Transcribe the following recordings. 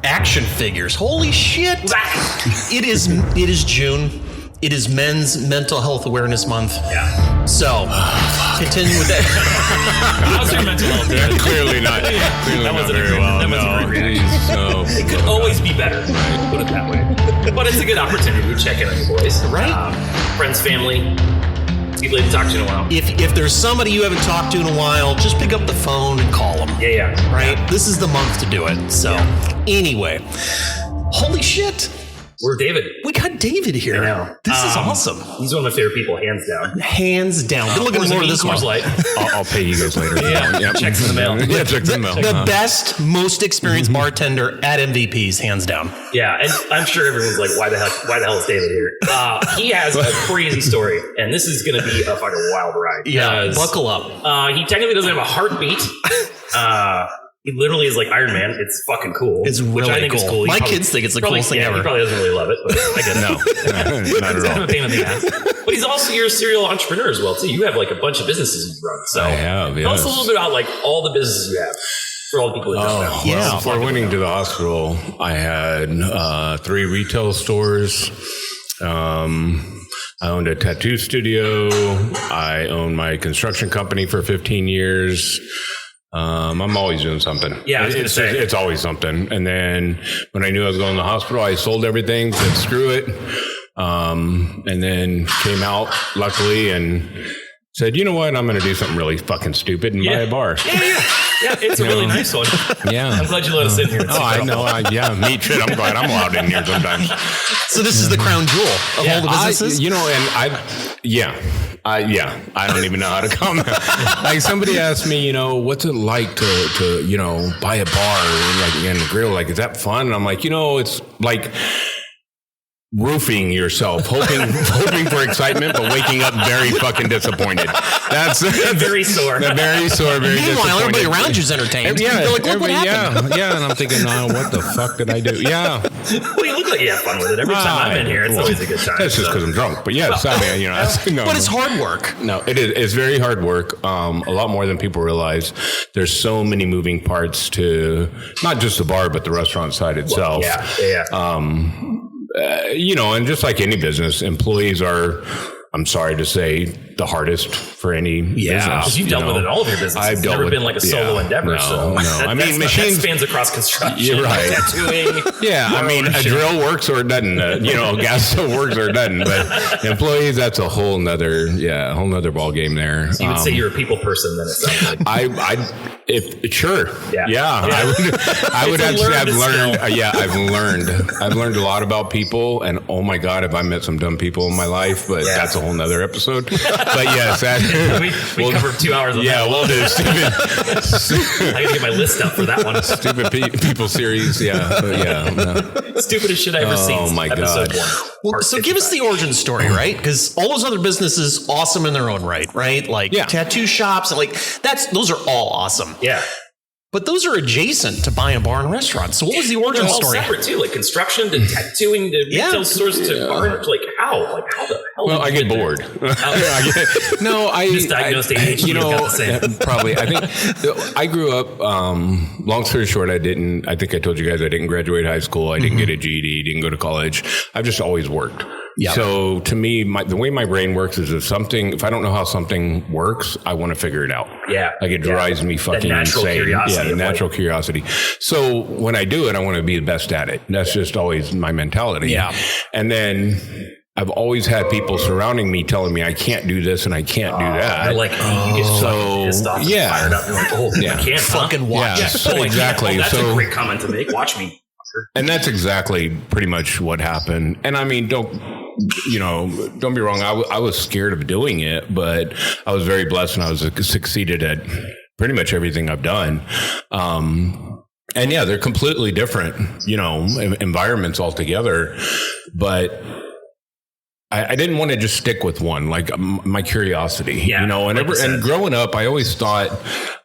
action figures. Holy shit. It is June. It is Men's Mental Health Awareness Month. Yeah. So, continue with that. How's your mental health? Clearly not. Clearly That not wasn't very a- well. that wasn't No, very great. geez, no. It could always be better. Put it that way. But it's a good opportunity to check in on your boys. Right. Friends, family. People you haven't talked to in a while. If there's somebody you haven't talked to in a while, just pick up the phone and call them. Yeah. Right? This is the month to do it. So, anyway. Holy shit. We're David. We got David here. I know. This is awesome. He's one of my favorite people, hands down. Hands down. Good looking more of this one. Light. I'll pay you guys later. Yeah. Checks in the mail. Yeah, checks in the mail. The best, most experienced bartender at MVP's, hands down. Yeah, and I'm sure everyone's like, why the hell is David here? He has a crazy story, and this is going to be a fucking wild ride. Yeah, buckle up. He technically doesn't have a heartbeat. He literally is like Iron Man. It's fucking cool. It's really which I think cool. is cool. My kids think it's the coolest thing ever. He probably doesn't really love it, but I get it. No, not He's at kind all. of a pain in the ass. But he's also your serial entrepreneur as well, too. You have like a bunch of businesses you run. So I have, tell us yes. a little bit about like all the businesces you have for all the people that don't know. Yeah. Before winning to the hospital, I had 3 retail stores. I owned a tattoo studio. I owned my construction company for 15 years. I'm always doing something. Yeah, I was gonna say. It's always something. And then when I knew I was going to the hospital, I sold everything, said screw it. And then came out luckily and said, you know what? I'm going to do something really fucking stupid and buy a bar. Yeah, it's a really nice one. Yeah. I'm glad you let us in here. Oh, I know. Yeah, me shit. I'm glad I'm allowed in here sometimes. So this is the crown jewel of all the businesses? I don't even know how to comment. Like somebody asked me, what's it like to buy a bar and grill? Like, is that fun? And I'm like, it's like roofing yourself, hoping for excitement, but waking up very fucking disappointed. That's very sore. Very sore, very Meanwhile, disappointed. everybody around you's entertained. Yeah, They're like, look what happened. yeah. And I'm thinking, what the fuck did I do? Yeah. Well, you look like you have fun with it. Every time I'm in here, it's always a good time. That's just because I'm drunk. But yes, no. But it's hard work. No, it is. It's very hard work. A lot more than people realize. There's so many moving parts to not just the bar, but the restaurant side itself. Yeah. And just like any business, employees are, I'm sorry to say, the hardest for any business. Because you've dealt with it in all of your businesses. I've dealt never with, been like a solo endeavor. No. Machines that spans across construction, You're right. tattooing. Yeah, a drill works or it doesn't. Gas stove works or it doesn't. But employees, that's a whole nother ball game there. So you would say you're a people person, then it sounds like. Sure. Yeah. I would have to say I've learned a lot about people, and oh my God, have I met some dumb people in my life, but that's a whole nother episode. But yes, we covered 2 hours of that. We'll do stupid. I gotta get my list up for that one. Stupid people series. Stupidest shit I ever seen. Oh my God. Well, so give us the origin story, right? Because all those other businesses, awesome in their own right? Like tattoo shops, and those are all awesome. Yeah. But those are adjacent to buying a bar and restaurant. So what was the origin story? They're all separate too, like construction to tattooing to retail stores to bar. Like how? Like how the hell? Well, I get bored. I misdiagnosed ADHD. Probably. I think I grew up. Long story short, I think I told you guys I didn't graduate high school. I didn't get a GED. Didn't go to college. I've just always worked. Yep. So to me, the way my brain works is if I don't know how something works, I want to figure it out. Yeah. Like it drives me fucking insane. The natural curiosity. So when I do it, I want to be the best at it. That's just always my mentality. Yeah. And then I've always had people surrounding me telling me I can't do this and I can't do that. They're like, you get fucking pissed off and fired up. You're like, I can't fucking watch. Yeah, exactly. That's a great comment to make. Watch me. And that's exactly pretty much what happened. And I mean, don't be wrong. I was scared of doing it, but I was very blessed and I was succeeded at pretty much everything I've done. And they're completely different, environments altogether, but I didn't want to just stick with one, like my curiosity, and growing up, I always thought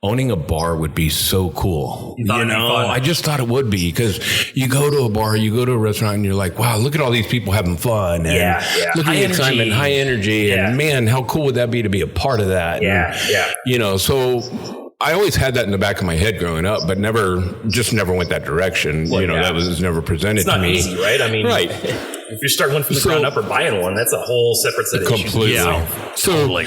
owning a bar would be so cool. I just thought it would be because you go to a bar, you go to a restaurant and you're like, wow, look at all these people having fun. And look at the excitement, high energy. And man, how cool would that be to be a part of that? Yeah. So I always had that in the back of my head growing up, but never went that direction. Well, That was never presented it's to not me. easy, right? I mean, right. If you're starting one from the ground up or buying one, that's a whole separate set of Completely. issues. Yeah. So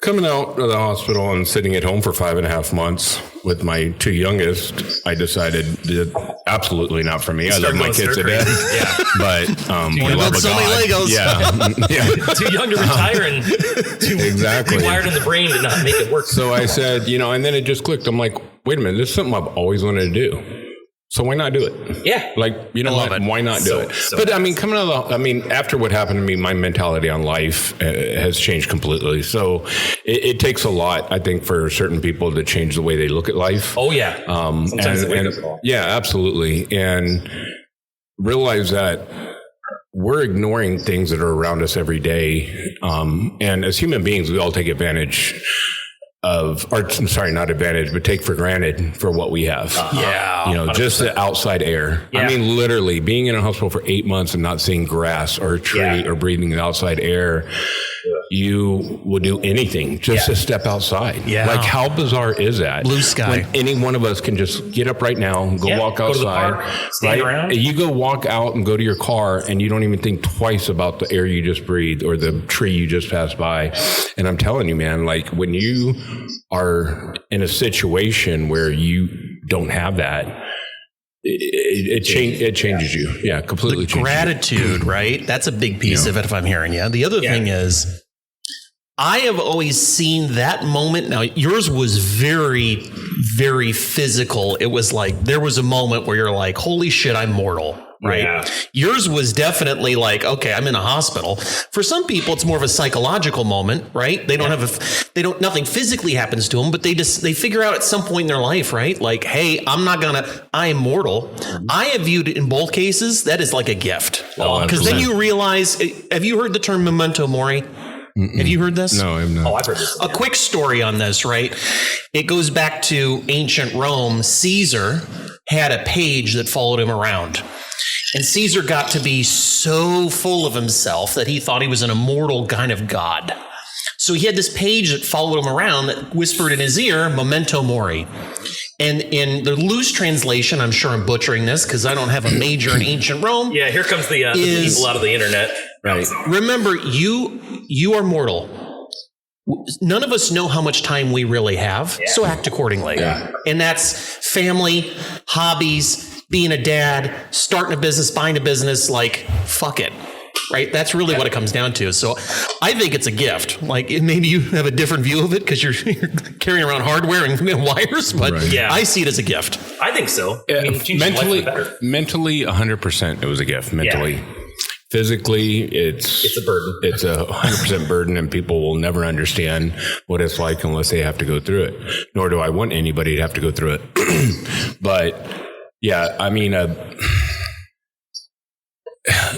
coming out of the hospital and sitting at home for 5.5 months with my 2 youngest, I decided that absolutely not for me. I love my kids to death. Yeah. But we love so many Legos. Yeah. Too young to retire and too rewired in the brain to not make it work. So I said, and then it just clicked. I'm like, wait a minute, this is something I've always wanted to do. So why not do it? Yeah. Like, why not do it? But coming out of after what happened to me, my mentality on life has changed completely. So it takes a lot, I think, for certain people to change the way they look at life. Oh, yeah. Sometimes they wake up at all. Yeah, absolutely. And realize that we're ignoring things that are around us every day. And as human beings, we all take advantage not advantage, but take for granted for what we have. Just the outside air. Yeah. I mean, literally being in a hospital for 8 months and not seeing grass or a tree or breathing the outside air. You would do anything just to step outside. Yeah. Like, how bizarre is that? Blue sky. When any one of us can just get up right now and go walk outside. Go to the park, stand around. You go walk out and go to your car and you don't even think twice about the air you just breathed or the tree you just passed by. And I'm telling you, man, like when you are in a situation where you don't have that, it changes you. Yeah, completely changes gratitude, right? That's a big piece of it, if I'm hearing you. The other thing is, I have always seen that moment. Now, yours was very, very physical. It was like there was a moment where you're like, holy shit, I'm mortal. Right. Yeah. Yours was definitely like, okay, I'm in a hospital. For some people, it's more of a psychological moment, right? They don't nothing physically happens to them, but they figure out at some point in their life, right? Like, hey, I am mortal. I have viewed it in both cases. That is like a gift. Because then you realize, have you heard the term memento mori? Have you heard this? No, I've not. Oh, I've heard this. A quick story on this, right? It goes back to ancient Rome. Caesar had a page that followed him around. And Caesar got to be so full of himself that he thought he was an immortal kind of god. So he had this page that followed him around that whispered in his ear, memento mori. And in the loose translation, I'm sure I'm butchering this because I don't have a major in ancient Rome. Yeah, here comes the people out of the internet. Right. Remember, you are mortal. None of us know how much time we really have, so act accordingly. Yeah. And that's family, hobbies, being a dad, starting a business, buying a business, like, fuck it. Right? That's really what it comes down to. So I think it's a gift. Like, maybe you have a different view of it because you're carrying around hardware and wires, but I see it as a gift. I think so. I mean, mentally, 100% it was a gift. Mentally. Yeah. Physically, it's a burden. It's a 100% burden, and people will never understand what it's like unless they have to go through it. Nor do I want anybody to have to go through it. But yeah, I mean,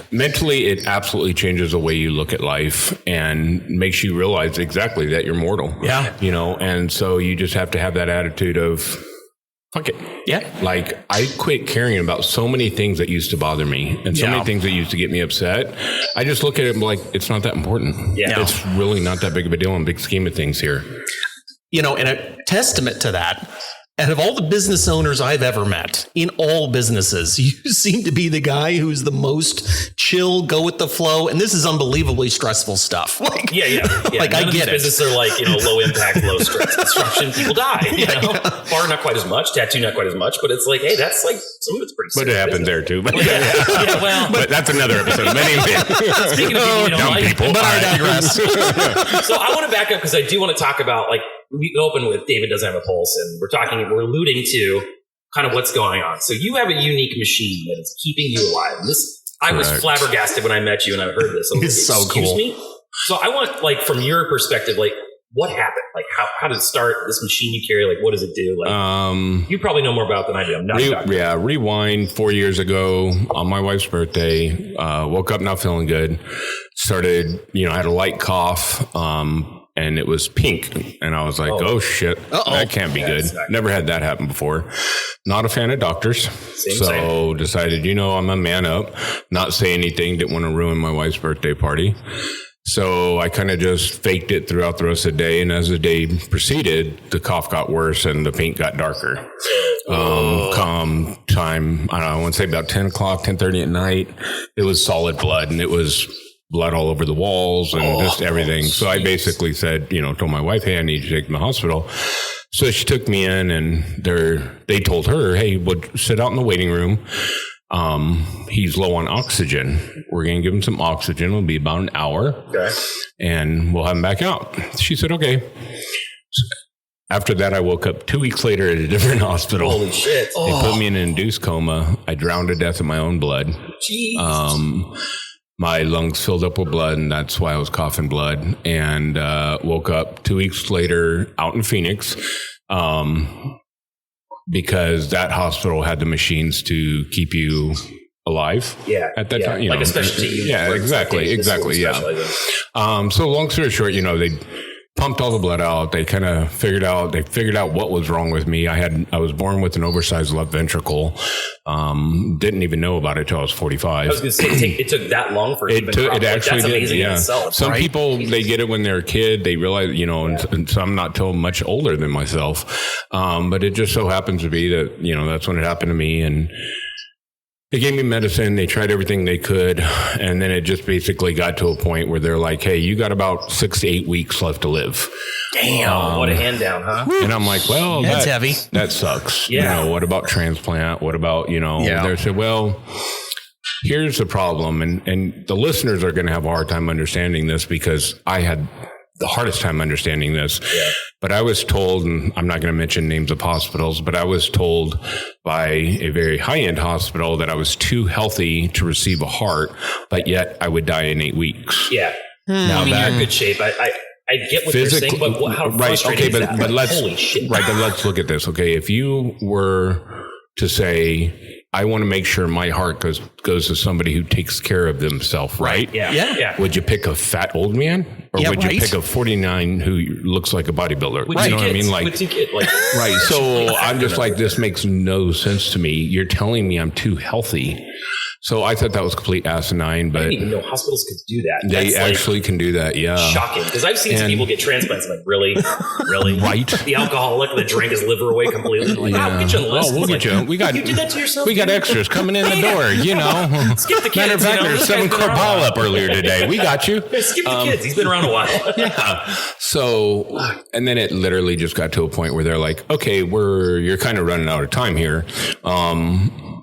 mentally, it absolutely changes the way you look at life and makes you realize exactly that you're mortal. Yeah. And so you just have to have that attitude of, fuck it. Yeah. Like, I quit caring about so many things that used to bother me and so many things that used to get me upset. I just look at it like, it's not that important. Yeah. It's really not that big of a deal in the big scheme of things here. And a testament to that, out of all the business owners I've ever met, in all businesses, you seem to be the guy who's the most chill, go with the flow. And this is unbelievably stressful stuff. Like, yeah. Like, I get it. Businesses are like, low impact, low stress construction. People die, Bar not quite as much, tattoo not quite as much, but it's like, hey, that's like, some of it's pretty But it happens there too. But, but that's another episode. Speaking of dumb people. But I digress. So I want to back up because I do want to talk about, like, we open with David doesn't have a pulse, and we're alluding to kind of what's going on. So you have a unique machine that is keeping you alive. And I was flabbergasted when I met you and I heard this. It's so cool. Excuse me? So I want, like, from your perspective, like, what happened? Like, how did it start? This machine you carry, like, what does it do? Like, you probably know more about it than I do. I'm not a doctor. Rewind 4 years ago on my wife's birthday. Woke up not feeling good. Started, I had a light cough. And it was pink. And I was like, oh shit, that can't be good. Never had that happen before. Not a fan of doctors. Same. Decided, I'm a man up, not say anything, didn't want to ruin my wife's birthday party. So I kind of just faked it throughout the rest of the day. And as the day proceeded, the cough got worse and the paint got darker. Come time, I don't know, I want to say about 10 o'clock, 10:30 at night, it was solid blood, and it was blood all over the walls and just everything. So I basically said, told my wife, hey, I need you to take me to the hospital. So she took me in, and they told her, hey, we'll sit out in the waiting room. He's low on oxygen. We're going to give him some oxygen. It'll be about an hour. Okay. And we'll have him back out. She said, okay. After that, I woke up 2 weeks later at a different hospital. Holy shit. They put me in an induced coma. I drowned to death in my own blood. Jeez. My lungs filled up with blood, and that's why I was coughing blood. And woke up 2 weeks later out in Phoenix because that hospital had the machines to keep you alive at that time. Like a specialty unit. Yeah, exactly. Yeah. So long story short, they pumped all the blood out. They kind of figured out what was wrong with me. I was born with an oversized left ventricle. Didn't even know about it till I was 45. I was going to say it took that long for it to it actually that's amazing did, in itself. Some people, they get it when they're a kid. They realize, and some not till much older than myself. But it just so happens to be that, that's when it happened to me. And they gave me medicine. They tried everything they could. And then it just basically got to a point where they're like, hey, you got about 6 to 8 weeks left to live. Damn, what a hand down, huh? And I'm like, well, that's heavy. That sucks. Yeah. What about transplant? What about, they said, well, here's the problem. And the listeners are going to have a hard time understanding this because I had the hardest time understanding this. Yeah. But I was told, and I'm not going to mention names of hospitals, but I was told by a very high-end hospital that I was too healthy to receive a heart, but yet I would die in 8 weeks. Yeah. Now you're in good shape. I get what you're saying, but how frustrating is that? But holy shit. Right, but let's look at this. Okay, if you were to say, I want to make sure my heart goes to somebody who takes care of themselves, right? Yeah. Would you pick a fat old man? Or would you pick a 49 who looks like a bodybuilder? With you know what I mean? With two kids. Right. So I'm just like, this makes no sense to me. You're telling me I'm too healthy. So I thought that was complete asinine, but I didn't even know hospitals could do that. They actually can do that. Yeah. Shocking. Because I've seen some people get transplants. I'm like, really? Right. The alcoholic that drank his liver away completely. Like, we'll get you on the list. We'll get you. You do that to yourself? We got extras coming in the door, Skip the kids. Matter of fact, there's 7-quart ball up earlier today. We got you. Skip the kids. He's been around a while. Yeah. So, and then it literally just got to a point where they're like, okay, you're kind of running out of time here.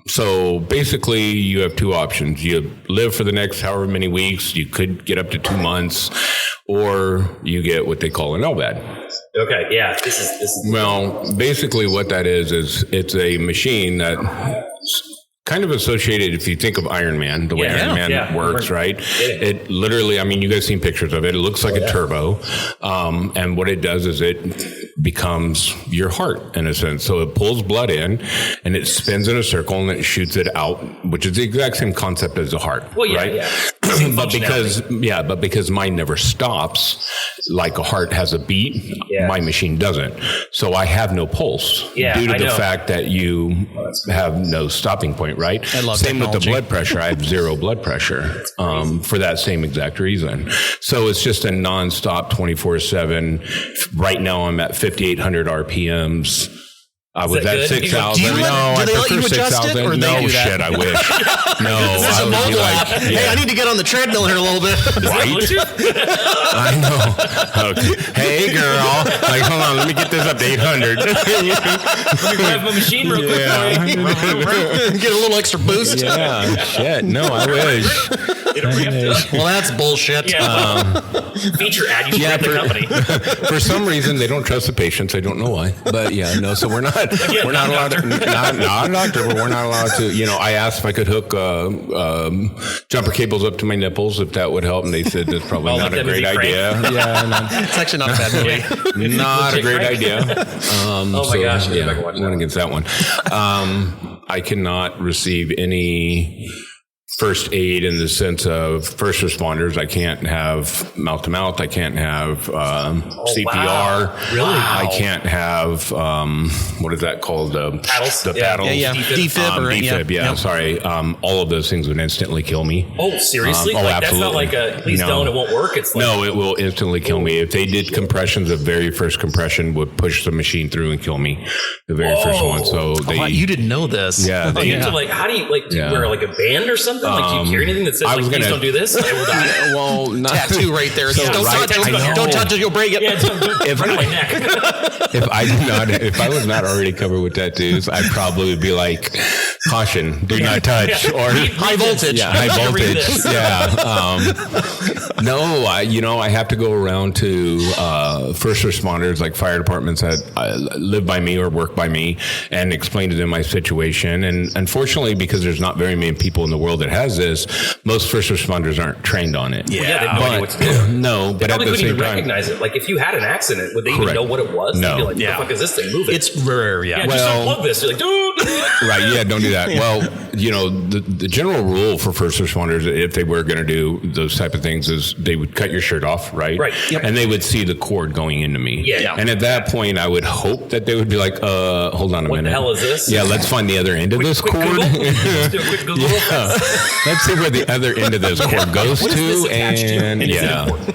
So basically you have two options. You live for the next however many weeks. You could get up to 2 months, or you get what they call an LVAD. Okay. Yeah. This is well, basically what that is it's a machine that kind of associated, if you think of Iron Man, the way Iron Man works, right? It literally, you guys seen pictures of it. It looks like a turbo. And what it does is it becomes your heart in a sense. So it pulls blood in and it spins in a circle and it shoots it out, which is the exact same concept as a heart. Well, right? But because mine never stops, like a heart has a beat, my machine doesn't. So I have no pulse due to the fact that you have no stopping point, right? I love Same technology. with the blood pressure. I have 0 blood pressure for that same exact reason. So it's just a nonstop 24/7. Right now I'm at 5,800 RPMs. I was at 6,000. Do they let you adjust it, or no they do that? shit, I wish. No, This is a mobile app. Hey, I need to get on the treadmill here a little bit. Right? I know. Okay. Hey, girl. Like, hold on. Let me get this up to 800. Let me grab my machine real quick. Get a little extra boost. Yeah. Shit. No, I wish. Well, that's bullshit. Feature ad. You should the company. For some reason, they don't trust the patients. I don't know why. But so we're not allowed to, not a doctor, but we're not allowed to, I asked if I could hook jumper cables up to my nipples, if that would help. And they said that's probably not a great idea. It's actually not a bad movie. Not a great idea. Oh my gosh. Yeah, went against that one. I cannot receive any first aid in the sense of first responders. I can't have mouth to mouth. I can't have CPR. Wow. Really? I can't have what is that called? Paddles. The paddles. Defib. Yeah. Sorry. All of those things would instantly kill me. Oh, seriously? Like, that's not like a please don't. It won't work. It's like, no, it will instantly kill me. If they did compressions, the very first compression would push the machine through and kill me. The very first one. So you didn't know this. Yeah. So like, how do you do you wear like a band or something? Like, do you carry anything that says like, please don't do this? I will die. Well, not tattoo right there. So don't touch it. You'll break it. Yeah, don't run my neck. If I was not already covered with tattoos, I probably would be like, caution, do not touch, or high voltage. Yeah, high voltage. Yeah. No, I have to go around to first responders, like fire departments that live by me or work by me, and explain to them my situation. And unfortunately, because there's not very many people in the world that has this, most first responders aren't trained on it. Yeah, they have no idea what to do. No, but at the same time, recognize it. Like, if you had an accident, would they even know what it was? No. They'd be like, what the fuck is this thing? Move it. It's rare, Yeah, just unplug this. You're like, dude. Right, yeah, don't do that. Well, the general rule for first responders, if they were going to do those type of things, is they would cut your shirt off, right? Right. Yep. And they would see the cord going into me. Yeah. And at that point, I would hope that they would be like, hold on a minute. What the hell is this? Yeah, let's find the other end of this cord. Let's do a quick Google. Let's see where the other end of this cord goes to. And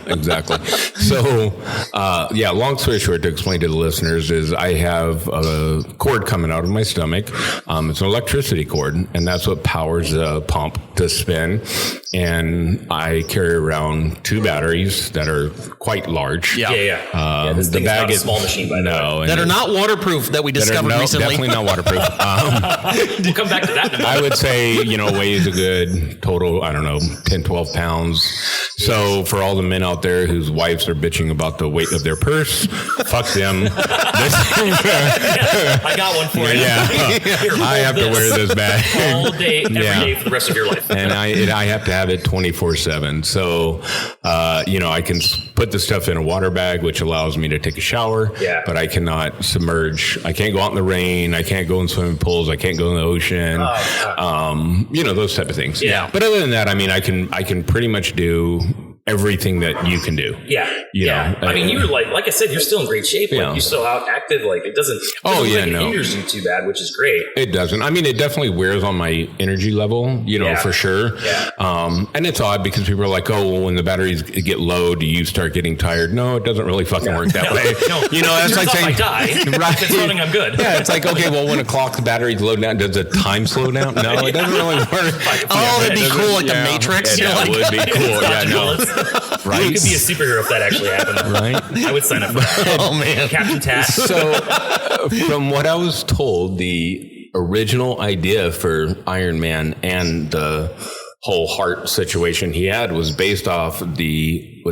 exactly. So, long story short, to explain to the listeners, is I have a cord coming out of my stomach. It's an electricity cord, and that's what powers the pump to spin. And I carry around 2 batteries that are quite large. Yeah. This thing is not a small machine by now. That are not waterproof that we discovered recently. Definitely not waterproof. We'll come back to that in a moment. I would say, weighs a good total, 10, 12 pounds. So for all the men out there whose wives are bitching about the weight of their purse, fuck them. I got one for you. Yeah. Here, I have to wear this bag all day, every day for the rest of your life. And I have to have it 24/7. So, I can put the stuff in a water bag, which allows me to take a shower. Yeah. But I cannot submerge. I can't go out in the rain. I can't go in swimming pools. I can't go in the ocean. Those type of things. Yeah. But other than that, I can pretty much do everything that you can do. Yeah. You know, I mean, you're like I said, you're still in great shape. Like, you're still out active. Like, it doesn't it hinders you too bad, which is great. It doesn't. I mean, it definitely wears on my energy level, for sure. Yeah. And it's odd because people are like, oh, well, when the batteries get low, do you start getting tired? No, it doesn't really fucking work that way. No. That's like saying, I die. Right. If it's running, I'm good. Yeah, it's like, okay, well, when a clock's battery's low down, does the time slow down? No, it doesn't really work. That'd be cool, like the Matrix. That would be cool. Yeah, no. Right. You could be a superhero if that actually happened. Right. I would sign up for that. Oh, man. Captain Task. So, from what I was told, the original idea for Iron Man and the whole heart situation he had was based off what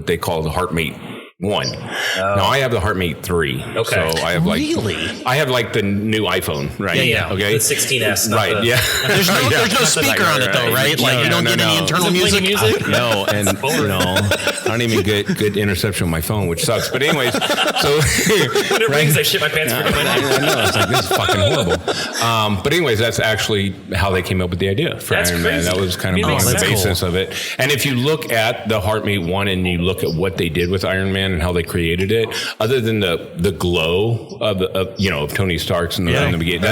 they call the HeartMate 1. Now I have the HeartMate 3. Okay. So I have I have like the new iPhone, right? Yeah. Okay. The 16S. Right. There's no speaker on it though, right? Like, you don't get any internal music. No, and I don't even get good interception on my phone, which sucks. But anyways, so when it rings, I shit my pants. I know, it's like, this is fucking horrible. But anyways, that's actually how they came up with the idea for Iron Man. That was kind of the basis of it. And if you look at the HeartMate 1 and you look at what they did with Iron Man and how they created it, other than the glow of Tony Stark's in the beginning,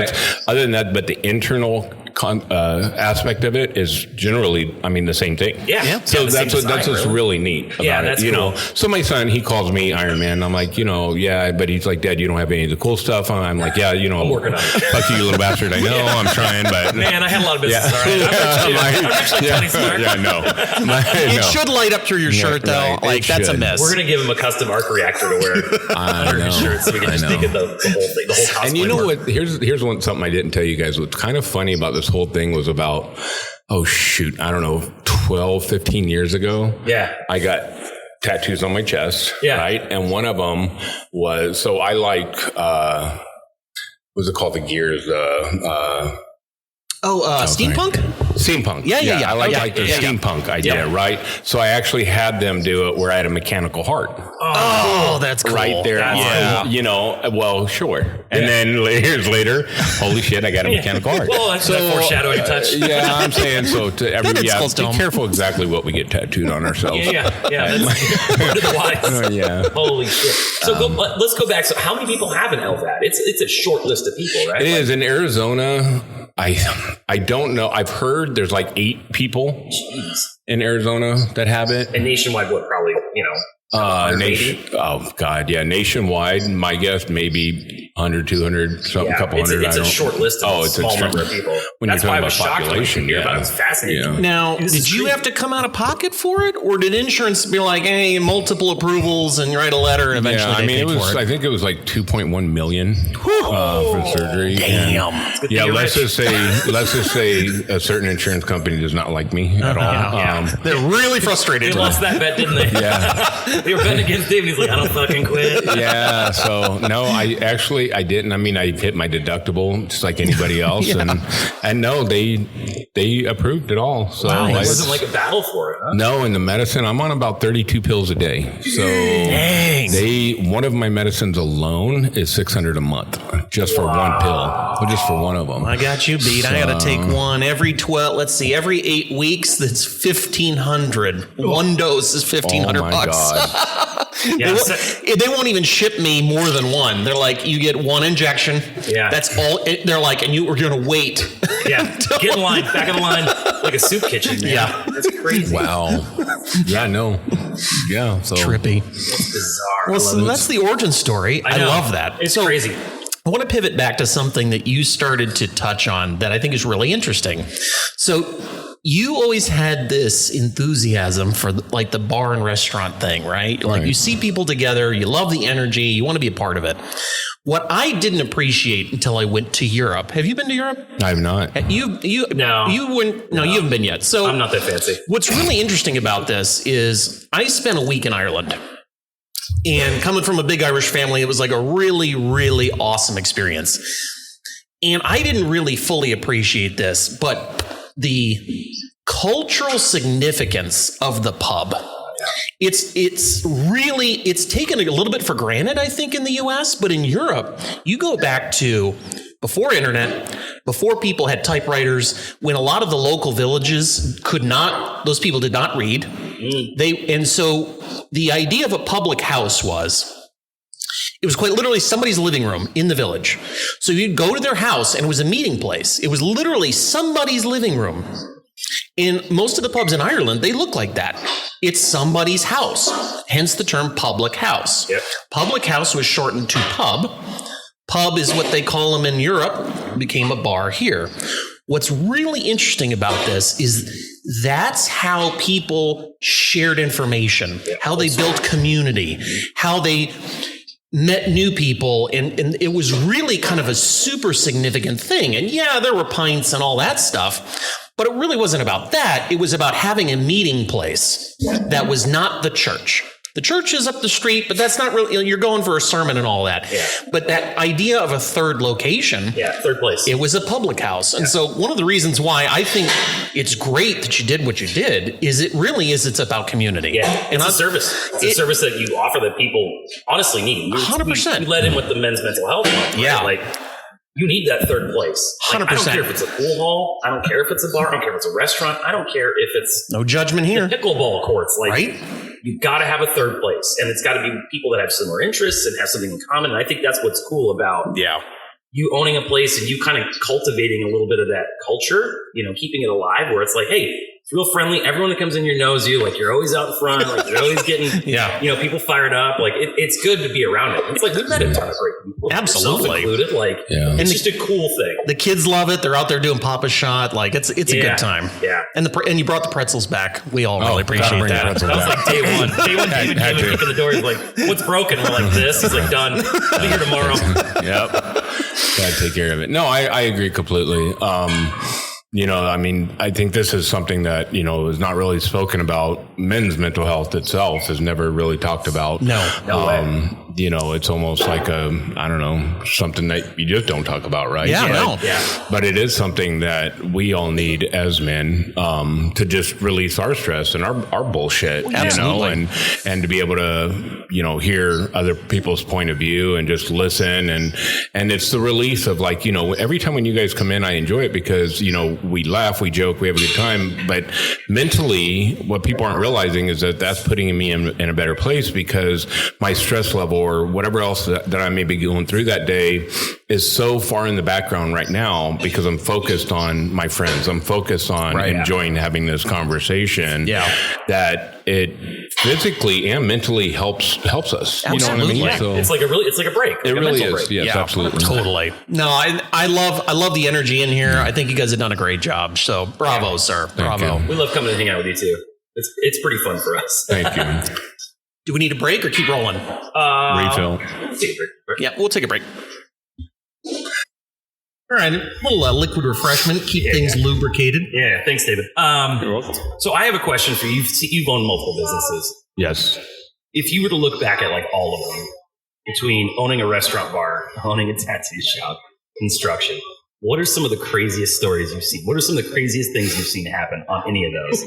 other than that, but the internal aspect of it is generally, the same thing. Yeah. So that's what's really neat about it. Cool. So my son, he calls me Iron Man. I'm like, but he's like, Dad, you don't have any of the cool stuff. I'm like, I'm working on it. Fuck you, little bastard. I know, I'm trying, but man, I had a lot of business. All right. I'm actually Tony Stark. Yeah, no. It should light up through your shirt though. Right, like that's should. A miss. We're gonna give him a custom arc reactor to wear under his shirt, so we can just make it the whole thing, the whole cosplay. And you know what? Here's something I didn't tell you guys. What's kind of funny about this whole thing was about, 12, 15 years ago. Yeah. I got tattoos on my chest. Yeah. Right. And one of them was, so I like, what's it called? The gears, Steampunk? Steampunk. Yeah. I like the steampunk idea, right? So I actually had them do it where I had a mechanical heart. Oh, that's cool. Right there. That's cool. You know, well, sure. And then years later, holy shit, I got a mechanical heart. Well, that's that foreshadowing touch. Yeah, I'm saying so. To every, be careful exactly what we get tattooed on ourselves. Yeah. That's part of the wise. Yeah. Holy shit. So let's go back. So how many people have an LVAD? It's a short list of people, right? It is in Arizona. I don't know. I've heard there's like 8 people in Arizona that have it. And nationwide, what probably, Oh God, yeah, nationwide. My guess maybe 100, 200, something, couple hundred. It's a short list of a small number of people. When that's you're why talking I was about shocked population, when I hear about it. It's fascinating. Yeah. Now, did you have to come out of pocket for it, or did insurance be like, hey, multiple approvals and write a letter and eventually they paid for it? I think it was like 2.1 million for surgery. Damn. Yeah, let's just say a certain insurance company does not like me at all. They're really frustrated. They lost that bet, didn't they? Yeah. They were betting against David. He's like, I don't fucking quit. Yeah. So no, I didn't. I mean, I hit my deductible just like anybody else, and no, they approved it all. So it wasn't like a battle for it. Huh? No, in the medicine, I'm on about 32 pills a day. So one of my medicines alone is $600 a month just for one pill, just for one of them. I got you beat. I got to take one every 8 weeks. That's $1,500. One dose is $1,500. Oh my God. Yeah, they won't even ship me more than one. They're like, you get one injection. Yeah. That's all. They're like, and you're going to wait. Yeah. Get in line, back in the line, like a soup kitchen. Man. Yeah. That's crazy. Wow. Yeah, no. Yeah. So trippy. That's bizarre. Well, so that's the origin story. I love that. It's crazy. I want to pivot back to something that you started to touch on that I think is really interesting. So you always had this enthusiasm for like the bar and restaurant thing, right? Like you see people together, you love the energy, you want to be a part of it. What I didn't appreciate until I went to Europe. Have you been to Europe? I have not. No. You haven't been yet. So I'm not that fancy. What's really interesting about this is I spent a week in Ireland. And coming from a big Irish family, it was like a really, really awesome experience. And I didn't really fully appreciate this, but the cultural significance of the pub. It's taken a little bit for granted, I think, in the US, but in Europe, you go back to before internet, before people had typewriters, when a lot of the local villages those people did not read. And so the idea of a public house it was quite literally somebody's living room in the village. So you'd go to their house and it was a meeting place. It was literally somebody's living room. In most of the pubs in Ireland, they look like that. It's somebody's house, hence the term public house. Yep. Public house was shortened to pub. Pub is what they call them in Europe, became a bar here. What's really interesting about this is that's how people shared information, how they built community, how they met new people, and it was really kind of a super significant thing. And yeah, there were pints and all that stuff, but it really wasn't about that. It was about having a meeting place that was not the church. The church is up the street, but that's not really, you're going for a sermon and all that. Yeah. But that idea of a third location. Yeah, third place. It was a public house. And so one of the reasons why I think it's great that you did what you did is it's about community. Yeah, it's a service. It's a service that you offer that people honestly need. 100%. We led in with the men's mental health month, right? Yeah. Like, you need that third place. Like, 100%. I don't care if it's a pool hall. I don't care if it's a bar. I don't care if it's a restaurant. I don't care if it's no judgment here. Pickleball courts. Like, right? You've got to have a third place, and it's got to be people that have similar interests and have something in common. And I think that's what's cool about you owning a place and you kind of cultivating a little bit of that culture. Keeping it alive, where it's like, hey, it's real friendly. Everyone that comes in here knows you. Like, you're always out front. Like, you're always getting, people fired up. Like, it's good to be around it. It's like, we've met a ton of great people. Absolutely. Included. Like, it's just a cool thing. The kids love it. They're out there doing Papa Shot. Like, it's a good time. Yeah. And you brought the pretzels back. We all really appreciate that. That was like day one. David came and kicked in the door. He's like, what's broken? We're like, this. He's like, done. I'll be here tomorrow. Yep. Gotta take care of it. No, I agree completely. I think this is something that, is not really spoken about. Men's mental health itself is never really talked about. No way. it's almost like something that you just don't talk about, right? Yeah, no. Yeah. But it is something that we all need as men to just release our stress and our bullshit, Absolutely. and to be able to, hear other people's point of view and just listen. And it's the release of like, every time when you guys come in, I enjoy it because, we laugh, we joke, we have a good time. But mentally, what people aren't realizing is that that's putting me in a better place because my stress level or whatever else that I may be going through that day is so far in the background right now because I'm focused on my friends. I'm focused on enjoying having this conversation that it physically and mentally helps us. Absolutely. You know what I mean? Yeah. So it's like a break. it really is. Break. Yes, absolutely. Totally. No, I love the energy in here. I think you guys have done a great job. So bravo, sir. Bravo. you. We love coming to hang out with you too. It's pretty fun for us. Thank you. Do we need a break or keep rolling? Refill. Let's take a break. Yeah, we'll take a break. All right, a little liquid refreshment, keep things lubricated. Yeah, thanks, David. You're welcome. So I have a question for you. You've owned multiple businesses. Yes. If you were to look back at like all of them, between owning a restaurant bar, owning a tattoo shop, construction, what are some of the craziest stories you've seen? What are some of the craziest things you've seen happen on any of those?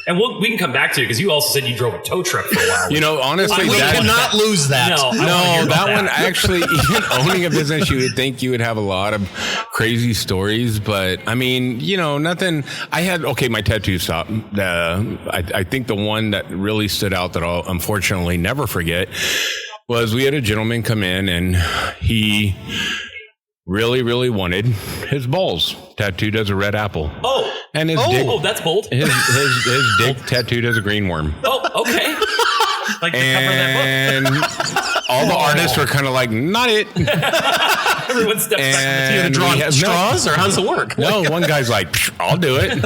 And we can come back to it because you also said you drove a tow truck for a while. Honestly, We cannot lose that. No, that one actually, even owning a business, you would think you would have a lot of crazy stories. But I mean, nothing. I had, my tattoo shop. I think the one that really stood out that I'll unfortunately never forget was we had a gentleman come in and he really, really wanted his balls tattooed as a red apple. Oh. And his dick. Oh, that's bold. His dick tattooed as a green worm. Oh, okay. Like the cover of that book. And all the artists were kind of like, not it. Everyone steps back from the Draw straws, or how does it work? No, one guy's like, I'll do it.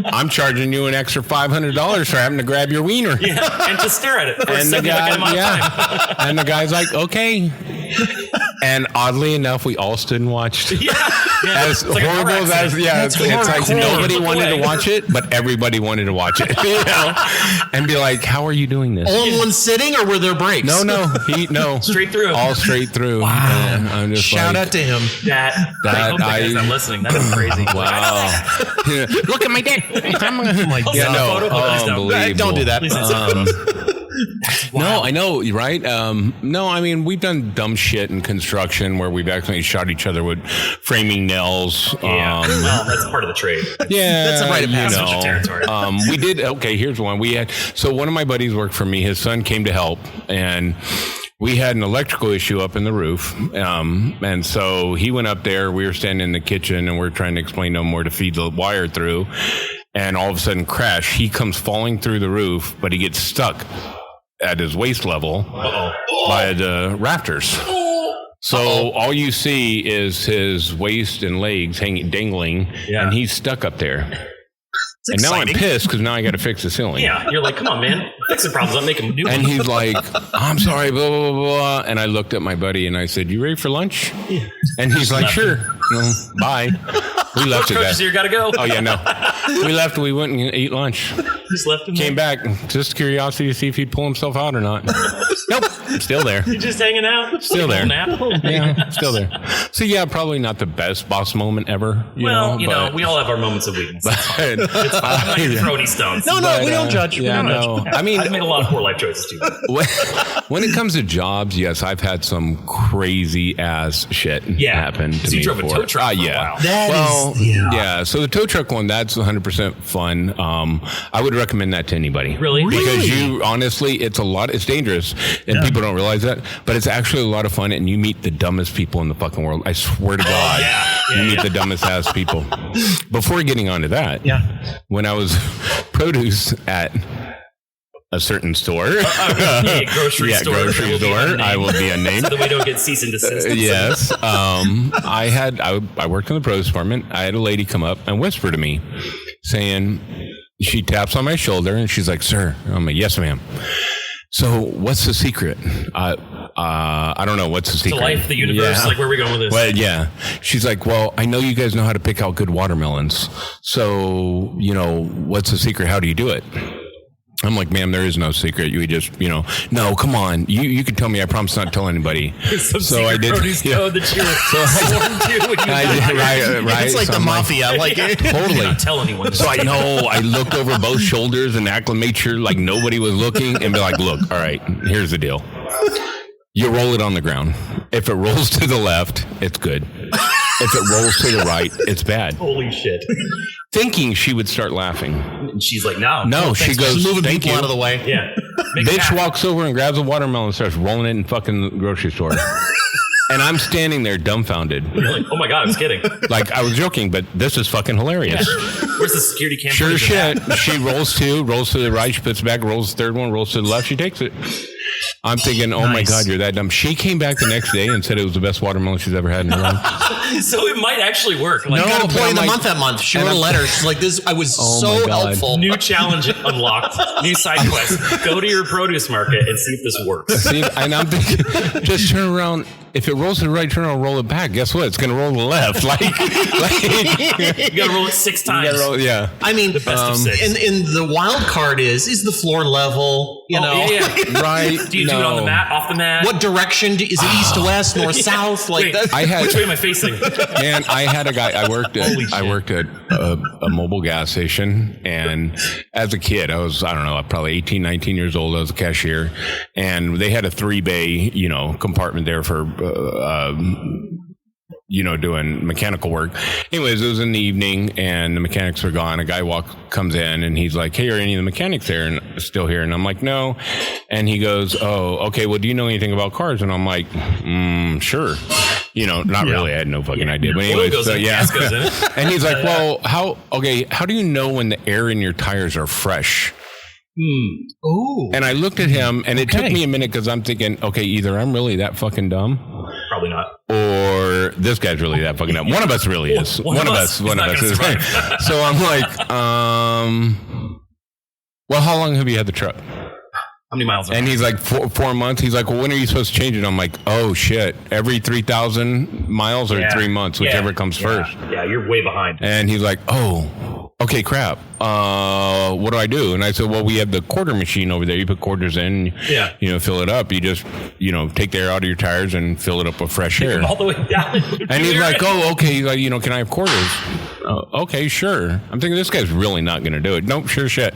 I'm charging you an extra $500 for having to grab your wiener. Yeah, and to stare at it for a And the significant amount of time. and the guy's like, okay. And oddly enough, we all stood and watched. Yeah. As It's like a car horrible as it's like hardcore. nobody wanted to Look watch it, but everybody wanted to watch it. And be like, how are you doing this? All in one sitting, or were there breaks? No. Straight through. All straight through. Wow. And I'm just Shout like, out to him. I hope the guys not listening. That is crazy. wow. Look at my dick. Oh my Yeah, God. no, unbelievable. Don't do that. Please don't send photos. No, I know, right? No, I mean, we've done dumb shit in construction where we've actually shot each other with framing nails. Yeah. Well, that's part of the trade. Yeah, That's a rite of passage of territory. We did. Okay, here's one. So one of my buddies worked for me. His son came to help, and we had an electrical issue up in the roof. And so he went up there. We were standing in the kitchen, and we're trying to explain to him where to feed the wire through. And all of a sudden, crash. He comes falling through the roof, but he gets stuck at his waist level by the rafters. So all you see is his waist and legs hanging, and he's stuck up there. And now I'm pissed because now I got to fix the ceiling. Yeah, you're like, come on, man. Fixing problems, I'm making new ones. And he's like, I'm sorry, blah, blah, blah, blah. And I looked at my buddy and I said, you ready for lunch? Yeah. And he's like, sure. No, bye. We left it Coach there. is here, gotta go. Oh, yeah, no. We left. We went and ate lunch. Just left him Came back. Just curiosity to see if he'd pull himself out or not. Nope. Still there. You're just hanging out. Still there. Nap. Yeah, still there. So, yeah, probably not the best boss moment ever. We all have our moments of weakness. But, It's fine. I'm not here to throw any stones. No, we don't judge. Yeah, We don't no. judge. I mean, I've made a lot of poor life choices too. when it comes to jobs, yes, I've had some crazy ass shit happen to me. You drove before. a tow truck for a yeah. while. Yeah. So the tow truck one, that's 100% fun. I would recommend that to anybody. Really? Because you honestly, it's dangerous, and people don't realize that. But it's actually a lot of fun, and you meet the dumbest people in the fucking world. I swear to God, you meet the dumbest ass people. Before getting onto that, when I was produce at a certain store, grocery store. Grocery store. I will be unnamed. So that we don't get cease and desist. Yes. I worked in the produce department. I had a lady come up and whisper to me, saying, she taps on my shoulder and she's like, "Sir," I'm like, "Yes, ma'am." So what's the secret? I don't know. What's the secret? To life, the universe. Like, where are we going with this? Well, yeah. She's like, well, I know you guys know how to pick out good watermelons. So, what's the secret? How do you do it? I'm like, ma'am, there is no secret. You just, no, come on. You can tell me. I promise not to tell anybody. So I did. Produce code that you were sworn to when you right. It's like so the mafia. Totally. Not tell anyone. So I know. I looked over both shoulders and acclimate sure like nobody was looking and be like, look, all right, here's the deal. You roll it on the ground. If it rolls to the left, it's good. If it rolls to the right, it's bad. Holy shit. Thinking she would start laughing. And she's like, no. No, she goes, moving thank people you. out of the way. Yeah. Bitch walks over and grabs a watermelon and starts rolling it in fucking grocery store. And I'm standing there dumbfounded. You're like, oh my God, I was kidding. Like, I was joking, but this is fucking hilarious. Where's the security camera? Sure as shit. She rolls to the right, she puts it back, rolls the third one, rolls to the left, she takes it. I'm thinking, oh my God, you're that dumb. She came back the next day and said it was the best watermelon she's ever had in her life. So it might actually work. Like, No, employee of the month that month. She wrote a letter. She's like, this, I was so helpful. New challenge unlocked. New side quest. Go to your produce market and see if this works. See, and I'm thinking, just turn around. If it rolls to the right, turn around, roll it back. Guess what? It's going to roll to the left. Like you got to roll it 6 times. Yeah. I mean, the best of 6. And the wild card is the floor level, Yeah. Right. Do you do it on the mat, off the mat? What direction? Is it east to west, north, south? Like Wait, that? which way am I facing? Man, I had a guy. I worked at a mobile gas station, and as a kid, I was probably 18, 19 years old. I was a cashier, and they had a 3-bay compartment there for doing mechanical work. Anyways, it was in the evening and the mechanics were gone. A guy comes in and he's like, hey, are any of the mechanics there and still here? And I'm like, no. And he goes, oh, okay. Well, do you know anything about cars? And I'm like, sure. Not really. I had no fucking idea. But anyways, gas goes in it. And he's like, well, how do you know when the air in your tires are fresh? Ooh. And I looked at him, and it took me a minute because I'm thinking, okay, either I'm really that fucking dumb, probably not, or this guy's really that fucking dumb. One of us really is. One of us is. So I'm like, well, how long have you had the truck? How many miles? And he's like, 4 months. He's like, well, when are you supposed to change it? I'm like, oh shit, every 3,000 miles or 3 months, whichever comes first. Yeah, you're way behind. And he's like, oh, okay, crap. What do I do? And I said, well, we have the quarter machine over there. You put quarters in, fill it up. You just, take the air out of your tires and fill it up with fresh air. All the way down. And he's like, oh, okay. He's like, can I have quarters? Okay, sure. I'm thinking this guy's really not going to do it. Nope, sure shit.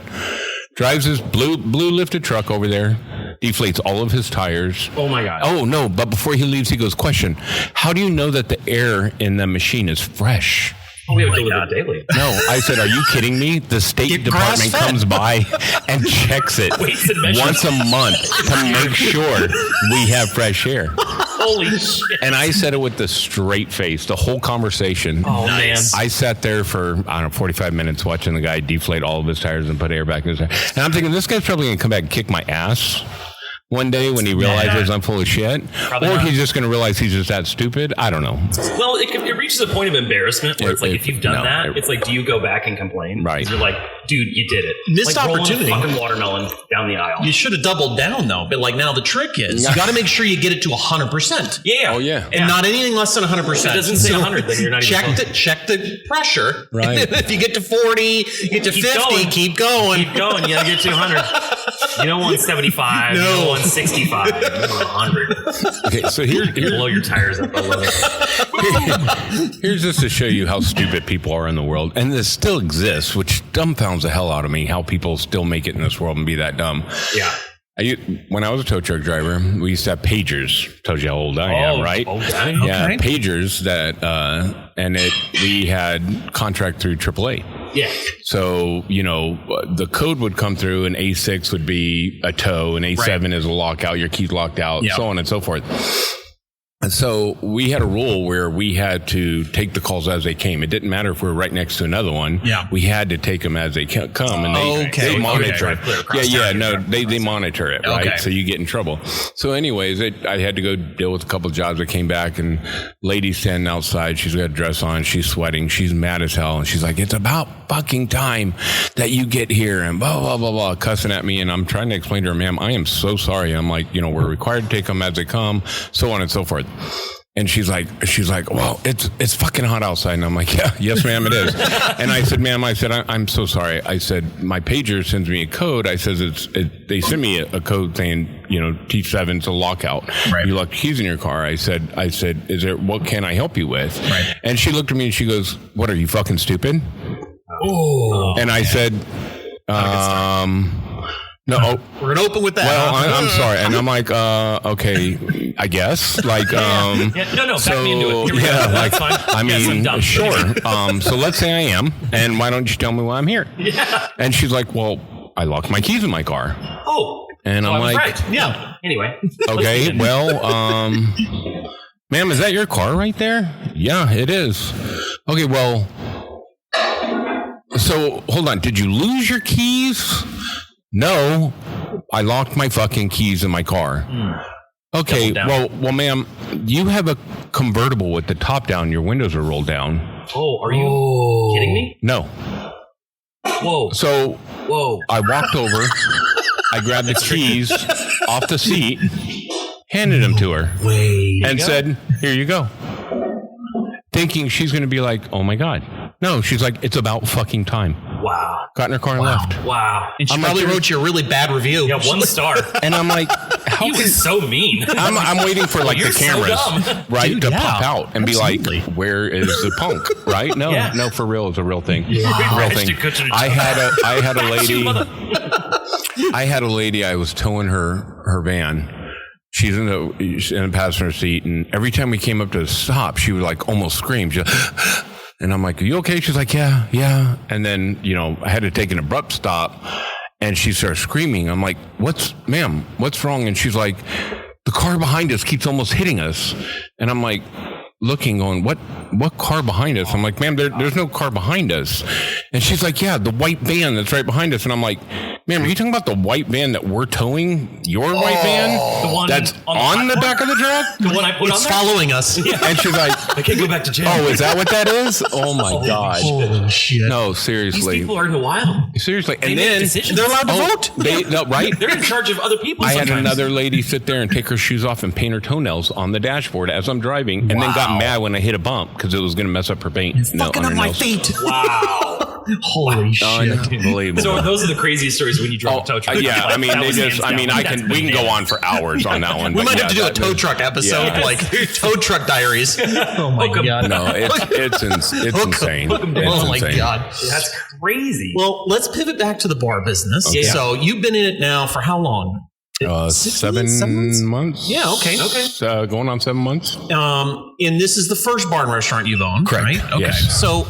Drives his blue lifted truck over there, deflates all of his tires. Oh my God. Oh no, but before he leaves, he goes, question, how do you know that the air in the machine is fresh? Oh, we have to deliver daily. No, I said, are you kidding me? The State Department comes by and checks it once a month to make sure we have fresh air. Holy shit. And I said it with the straight face, the whole conversation. Oh, man. I sat there for, 45 minutes watching the guy deflate all of his tires and put air back in his tires. And I'm thinking, this guy's probably going to come back and kick my ass one day when he realizes I'm full of shit. Probably or not. He's just going to realize he's just that stupid. I don't know. Well, it reaches a point of embarrassment where it's like, if you've done that, it's like, do you go back and complain? Right. You're like, dude, you did it. Missed opportunity. Rolling a fucking watermelon down the aisle. You should have doubled down, though. But now the trick is, you got to make sure you get it to 100%. Yeah. Oh, yeah. And not anything less than 100%. If it doesn't say 100, then you're not even check the pressure. Right. If you get to 40, you get to 50, keep going. Keep going. You got to get to 100. You don't want 75. No. You don't want 65. You want 100. Okay, so here blow your tires up a little. Here's just to show you how stupid people are in the world. And this still exists, which dumbfounds the hell out of me, how people still make it in this world and be that dumb. Yeah. When I was a tow truck driver, we used to have pagers. Tells you how old I am, right? Okay. Yeah, pagers that, we had contract through AAA. Yeah. So, the code would come through, and A6 would be a tow, and A7 is a lockout, your key's locked out, so on and so forth. And so we had a rule where we had to take the calls as they came. It didn't matter if we were right next to another one. Yeah. We had to take them as they come, and they monitor it. They monitor it, right? Okay. So you get in trouble. So anyways, I had to go deal with a couple of jobs. I came back, and lady's standing outside. She's got a dress on. She's sweating. She's mad as hell. And she's like, it's about fucking time that you get here, and blah, blah, blah, blah, cussing at me. And I'm trying to explain to her, ma'am, I am so sorry. I'm like, we're required to take them as they come, so on and so forth. And she's like, well, it's fucking hot outside. And I'm like, yeah, yes, ma'am, it is. And I said, ma'am, I'm so sorry. I said, my pager sends me a code. I says, they send me a code saying, T7's a lockout. Right. You locked keys in your car. I said, what can I help you with? Right. And she looked at me and she goes, what, are you fucking stupid? Oh. And I said, no, we're gonna open with that. Well, I'm sorry, and I'm like, okay, I guess, like, back me into it. Yeah, like, fine. I mean, sure. So let's say I am, and why don't you tell me why I'm here? Yeah. And she's like, well, I locked my keys in my car. Oh, and I'm like, right. Yeah. Anyway. Okay, well, ma'am, is that your car right there? Yeah, it is. Okay, well, so hold on. Did you lose your keys? No, I locked my fucking keys in my car. Okay, well, ma'am, you have a convertible with the top down. Your windows are rolled down. Oh, are you kidding me? No. Whoa. So, I walked over. I grabbed the keys off the seat, handed them to her, and said, "Here you go." Thinking she's going to be like, "Oh my God." No, she's like, "It's about fucking time." Wow. Got in her car and left. Wow. And she probably wrote you a really bad review. Yeah, 1 star. And I'm like, he was so mean. I'm waiting for like the cameras, right, to pop out and be like, where is the punk? Right? No, no, for real, it's a real thing. Yeah. Real thing. I had a lady. I had a lady. I was towing her van. She's in the passenger seat, and every time we came up to stop, she would like almost scream. And I'm like, are you okay? She's like, yeah. And then, I had to take an abrupt stop, and she starts screaming. I'm like, what's wrong? And she's like, the car behind us keeps almost hitting us. And I'm like, looking on what car behind us? I'm like, ma'am, there's no car behind us. And she's like, yeah, the white van that's right behind us. And I'm like, ma'am, are you talking about the white van that we're towing? Your white van? The one that's on the back of the truck? The one I put on there? It's following us. Yeah. And she's like, I can't go back to jail. Oh, is that what that is? Oh my God. Holy shit. No, seriously. These people are in the wild. Seriously. They And make then decisions. They're allowed to vote. Right? They're in charge of other people. I had another lady sit there and take her shoes off and paint her toenails on the dashboard as I'm driving, and then got mad when I hit a bump because it was going to mess up her paint. Fucking up my feet. Wow. Holy shit. Unbelievable. So those are the craziest stories when you drive a tow truck. Yeah, Like, I mean, we can go on for hours on that one. We might have to do a tow truck episode, like tow truck diaries. Oh my God. No, it's insane. Oh my God. That's crazy. Well, let's pivot back to the bar business. Okay. So you've been in it now for how long? 7 months. Yeah, okay. Going on 7 months. And this is the first bar and restaurant you've owned, correct? Right? Okay. Yes. So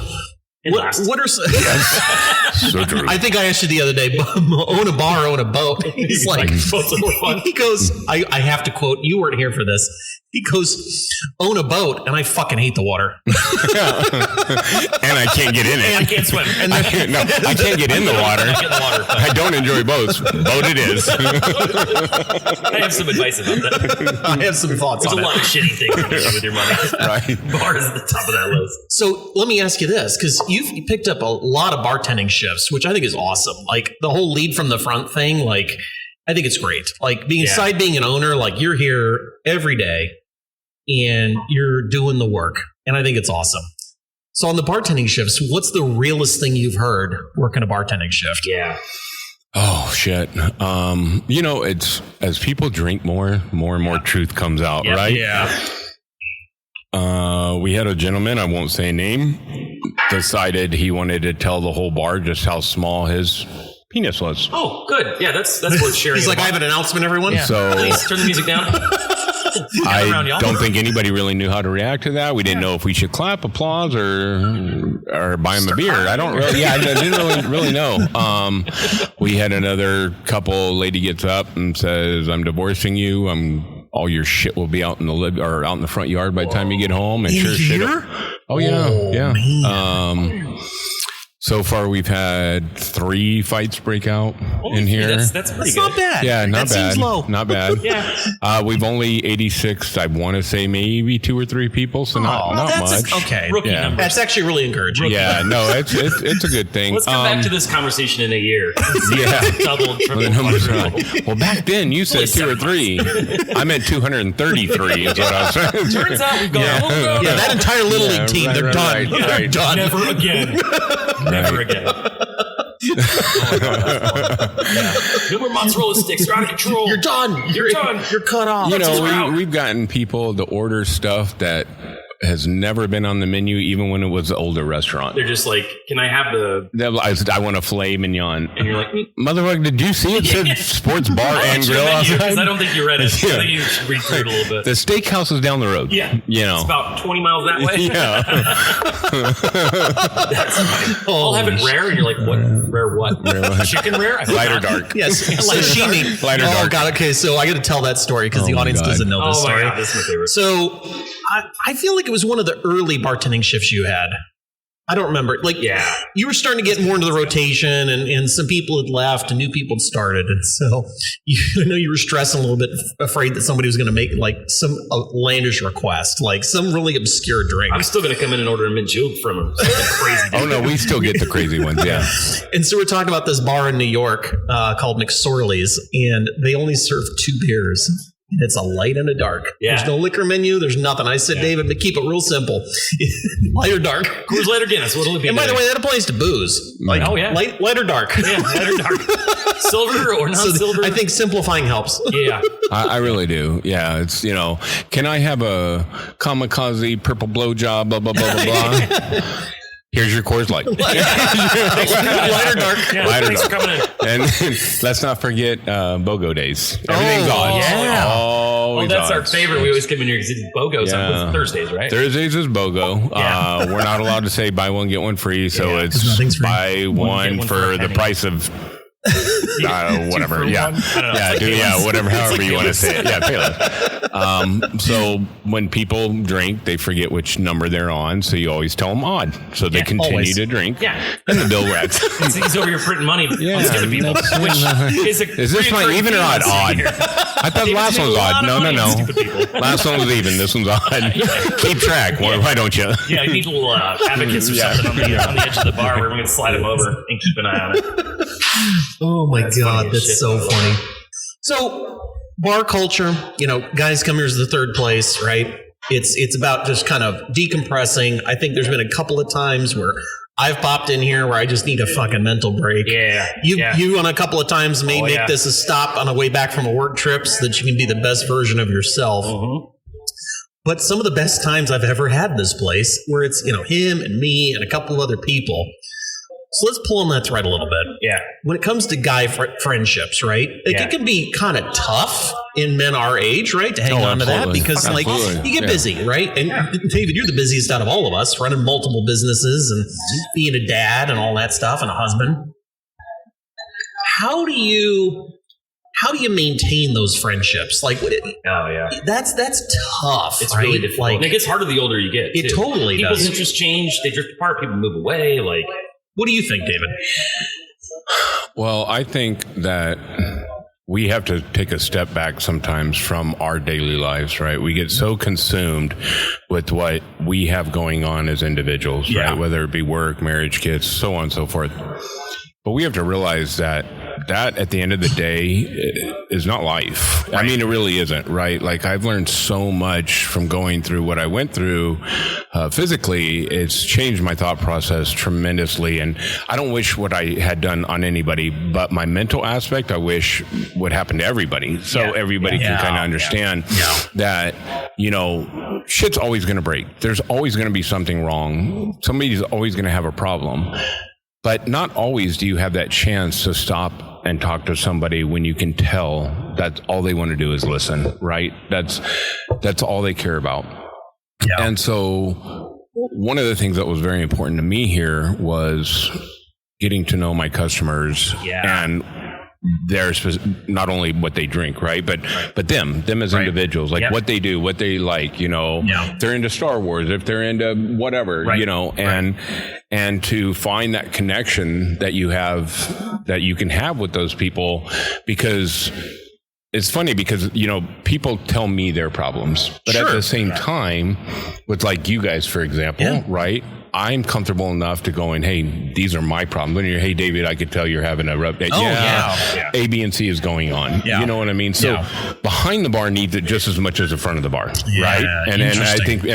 what are so true. I think I asked you the other day, own a bar, own a boat. He's like, he goes, I have to quote, you weren't here for this. He goes, own a boat, and I fucking hate the water. And I can't get in it. And I can't swim. I can't get in the water. I don't enjoy boats. Boat it is. I have some advice about that. I have some thoughts on it. There's a lot of shitty things you can do with your money. Right. Bar is at the top of that list. So let me ask you this, because you've picked up a lot of bartending shifts, which I think is awesome. Like the whole lead from the front thing, like I think it's great. Like being an owner, like you're here every day and you're doing the work. And I think it's awesome. So on the bartending shifts, what's the realest thing you've heard working a bartending shift? Yeah. Oh shit. It's as people drink more and more truth comes out, right? Yeah. We had a gentleman, I won't say name, decided he wanted to tell the whole bar just how small his penis was. Oh, good. Yeah, that's worth sharing. He's like, I have an announcement, everyone. Yeah. So please turn the music down. I don't think anybody really knew how to react to that. We didn't know if we should clap, applause, or buy him a beer. I don't really. Yeah, I didn't really know. We had another couple. Lady gets up and says, "I'm divorcing you. All your shit will be out in the front yard by the time you get home." And in here? Oh yeah, yeah. So far, we've had 3 fights break out in here. That's pretty good. Not bad. Yeah, not that bad. Seems low. Not bad. Yeah. We've only 86. I want to say maybe 2 or 3 people, so not much. Okay. Rookie numbers. That's actually really encouraging. Yeah, no, it's a good thing. Let's come back to this conversation in a year. Yeah. Double, triple, The numbers are quadruple. like, well, back then you said 2 or 3. I meant 233 is what I was saying. Turns out we've got a whole road. Yeah, that entire Little League team, right, they're right, done. right, They're right. done. Never again. Never again. No more mozzarella sticks. You're out of control. You're done. You're done. You're cut off. You That's know, out. we've gotten people to order stuff that has never been on the menu, even when it was an older restaurant. They're just like, can I have the... I want a filet mignon. And you're like... Motherfucker, did you see it said sports bar and grill Because outside? I don't think you read it. Yeah. I think you should read through it a little bit. The steakhouse is down the road. Yeah. You know. It's about 20 miles that way. Yeah. That's funny. I'll have it rare, and you're like, what? Rare what? Chicken rare? I Light or forgot. dark? Yes, sashimi. Light or Oh dark? God. Okay, so I got to tell that story because the Oh, my audience God. doesn't know this Oh my story. God, this is my favorite. So I feel like it was one of the early bartending shifts you had. I don't remember. Like, Yeah. you were starting to get more into the rotation, and some people had left and new people had started. And so I know you were stressing a little bit, afraid that somebody was going to make like some outlandish request, like some really obscure drink. I'm still going to come in and order a mint julep from him. Something crazy. Oh, no, we still get the crazy ones. Yeah. And so we're talking about this bar in New York called McSorley's, and they only serve 2 beers. And it's a light and a dark. Yeah. There's no liquor menu. There's nothing. I said, David, but keep it real simple. Light or dark. Coors Light or Guinness? What'll it be? And by the today? way, that applies to booze. Like, Oh, yeah. light or dark. Yeah, light or dark. Silver or not So silver? I think simplifying helps. Yeah. I really do. Yeah. It's, you know, can I have a kamikaze purple blowjob, blah, blah, blah, blah, blah. Here's your Coors Light. Light or dark. Yeah, Light or thanks for dark. coming in. And let's not forget BOGO days. Everything's Oh, on. yeah. Always Well, that's on. our favorite. We always come in here because it's BOGO's on Thursdays, right? Thursdays is BOGO. Yeah. We're not allowed to say buy one, get one free. So Yeah. it's Nothing's free. buy one one for for a the penny. price of whatever. for Yeah. one? I don't know. Yeah. It's like Payless. Whatever, It's however like you want to Payless. say it. Yeah. Payless. So when people drink, they forget which number they're on. So you always tell them odd. So they continue always. to drink. Yeah. And the bill rats. He's over here printing money Yeah, on scared people. that's- Which Is this one even or odd? Odd. I thought the last one was odd. No. Last one was even. This one's odd. Keep track. Why don't you? Yeah, you need little abacus or Yeah. something on the edge of the bar where we're going to slide him over and keep an eye on it. Oh my That's God, funny as that's shit. so funny. So bar culture, guys come here as the third place, right? It's about just kind of decompressing. I think there's been a couple of times where I've popped in here where I just need a fucking mental break. Yeah. You on a couple of times may make this a stop on a way back from a work trip so that you can be the best version of yourself. Mm-hmm. But some of the best times I've ever had in this place where it's, him and me and a couple of other people. So let's pull on that thread a little bit. Yeah. When it comes to guy friendships, right? It can be kind of tough in men our age, right? To hang on to that absolutely. because Absolutely. you get busy, right? And David, you're the busiest out of all of us, running multiple businesses and being a dad and all that stuff and a husband. How do you maintain those friendships? Like, that's tough. It's right? really difficult. Like, And it gets harder the older you get. it too. totally People's does. interests change. They drift apart. People move away. Like, What do you think, David? Well, I think that we have to take a step back sometimes from our daily lives, right? We get so consumed with what we have going on as individuals, right? Whether it be work, marriage, kids, so on and so forth. But we have to realize that at the end of the day is not life. Right. I mean, it really isn't, right? Like, I've learned so much from going through what I went through physically. It's changed my thought process tremendously. And I don't wish what I had done on anybody, but my mental aspect, I wish would happen to everybody. So everybody can kind of understand that, shit's always going to break. There's always going to be something wrong. Somebody's always going to have a problem. But not always do you have that chance to stop and talk to somebody when you can tell that all they want to do is listen, right? That's all they care about. Yeah. And so one of the things that was very important to me here was getting to know my customers and not only what they drink, right? But them as individuals, like what they do, what they like, if they're into Star Wars, if they're into whatever, and to find that connection that you can have with those people, because it's funny because, people tell me their problems, but at the same time, with like you guys, for example, right? I'm comfortable enough to go in, hey, these are my problems. When you're, hey, David, I could tell you're having a rough day. A, B, and C is going on. You know what I mean? So behind the bar needs it just as much as the front of the bar, right? And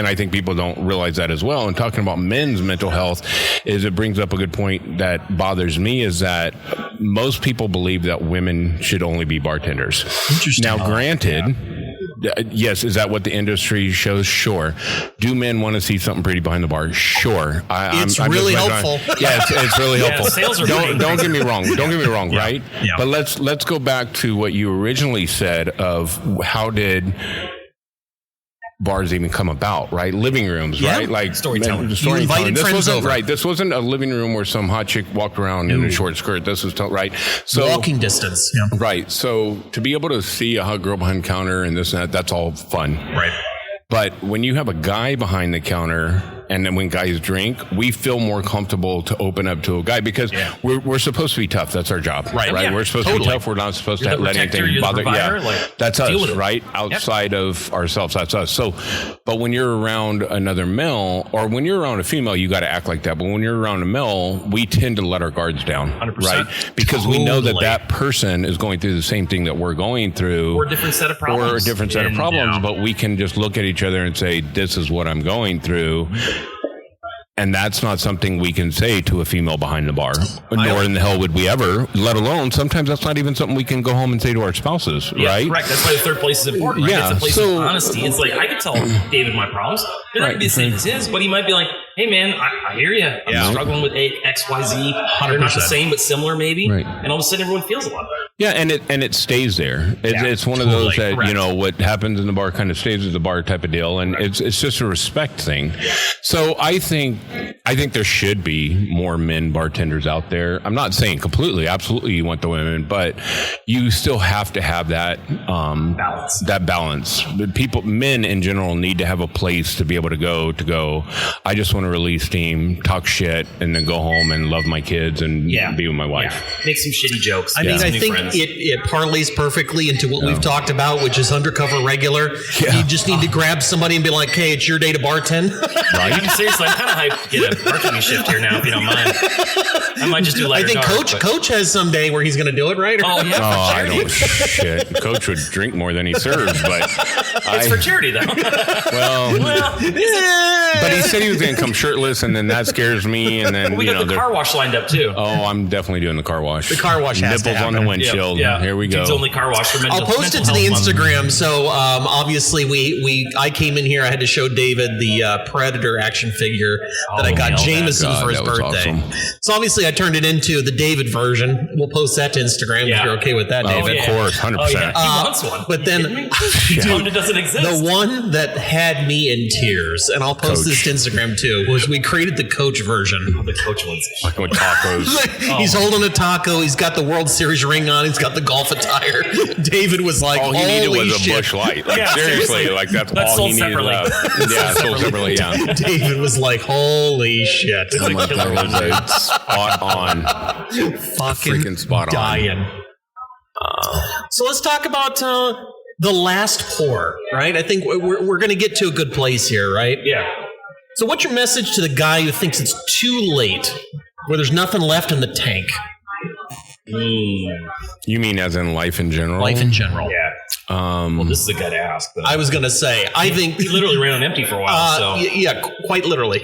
I think people don't realize that as well. And talking about men's mental health, it brings up a good point that bothers me, is that most people believe that women should only be bartenders. Interesting. Now, granted. Yes, is that what the industry shows? Sure. Do men want to see something pretty behind the bar? Sure. It's really helpful. Yeah, it's really helpful. Sales are don't get me wrong. Don't get me wrong, right? Yeah. But let's go back to what you originally said of how did bars even come about, right? Living rooms, right? Like storytelling. You invited friends over. Right. This wasn't a living room where some hot chick walked around in a short skirt. This was right. So walking distance. Yeah. Right. So to be able to see a hot girl behind the counter and this and that, that's all fun. Right. But when you have a guy behind the counter, and then when guys drink, we feel more comfortable to open up to a guy because we're supposed to be tough. That's our job, right? Yeah, we're supposed to be tough. We're not supposed to let anything bother. That's us, right? Outside of ourselves, that's us. So, but when you're around another male, or when you're around a female, you got to act like that. But when you're around a male, we tend to let our guards down, 100%. right? Because we know that person is going through the same thing that we're going through, or a different set of problems, but we can just look at each other and say, "This is what I'm going through." And that's not something we can say to a female behind the bar, nor in the hell would we ever, let alone sometimes that's not even something we can go home and say to our spouses, right? Correct. That's why the third place is important, right? It's a place of honesty. It's like, I could tell David my problems. They're not going to be the same as his, but he might be like, hey, man, I hear you. I'm struggling with X, Y, Z. 100%. They're not the same, but similar maybe. Right. And all of a sudden everyone feels a lot better. Yeah, and it stays there. It's one of those that, what happens in the bar kind of stays at the bar type of deal. And it's just a respect thing. So I think there should be more men bartenders out there. I'm not saying completely, absolutely you want the women, but you still have to have that balance. That balance. Men in general need to have a place to be able to go, I just want to release steam, talk shit, and then go home and love my kids and be with my wife. Yeah. Make some shitty jokes. I mean, I think it parlays perfectly into what we've talked about, which is undercover regular. You just need to grab somebody and be like, hey, it's your day to bartend. Right. Seriously, I'm kind of hyped to get a bartending shift here now, if you don't mind. I might just do lighter dark. I think Coach has some day where he's going to do it, right? Oh, yeah. I don't shit. Coach would drink more than he serves, but it's for charity, though. But he said he was going to come shirtless, and then that scares me. And then we got the car wash lined up too. Oh, I'm definitely doing the car wash. The car wash has nipples on the windshield. Yeah. Here we go. It's only car wash for I'll post it to the Instagram. So obviously, I came in here. I had to show David the Predator action figure that I got Jameson for his birthday. Awesome. So obviously, I turned it into the David version. We'll post that to Instagram if you're okay with that, David. Of course, 100%. He wants one. But then, dude, it doesn't exist. The one that had me in tears, and I'll post this to Instagram too, was we created the Coach version. The Coach one's like with tacos. He's holding a taco. He's got the World Series ring on. He's got the golf attire. David was like, all he needed was a Busch Light. Like, seriously, like that's all he needed. Sold separately. Yeah. David was like, holy shit. It's like that was spot on. Fucking spot dying. So let's talk about the last pour, right? I think we're going to get to a good place here, right? Yeah. So what's your message to the guy who thinks it's too late, where there's nothing left in the tank? You mean as in life in general? Life in general. Yeah. Well, this is a good ask. I was going to say, I think... He literally ran on empty for a while, Yeah, quite literally.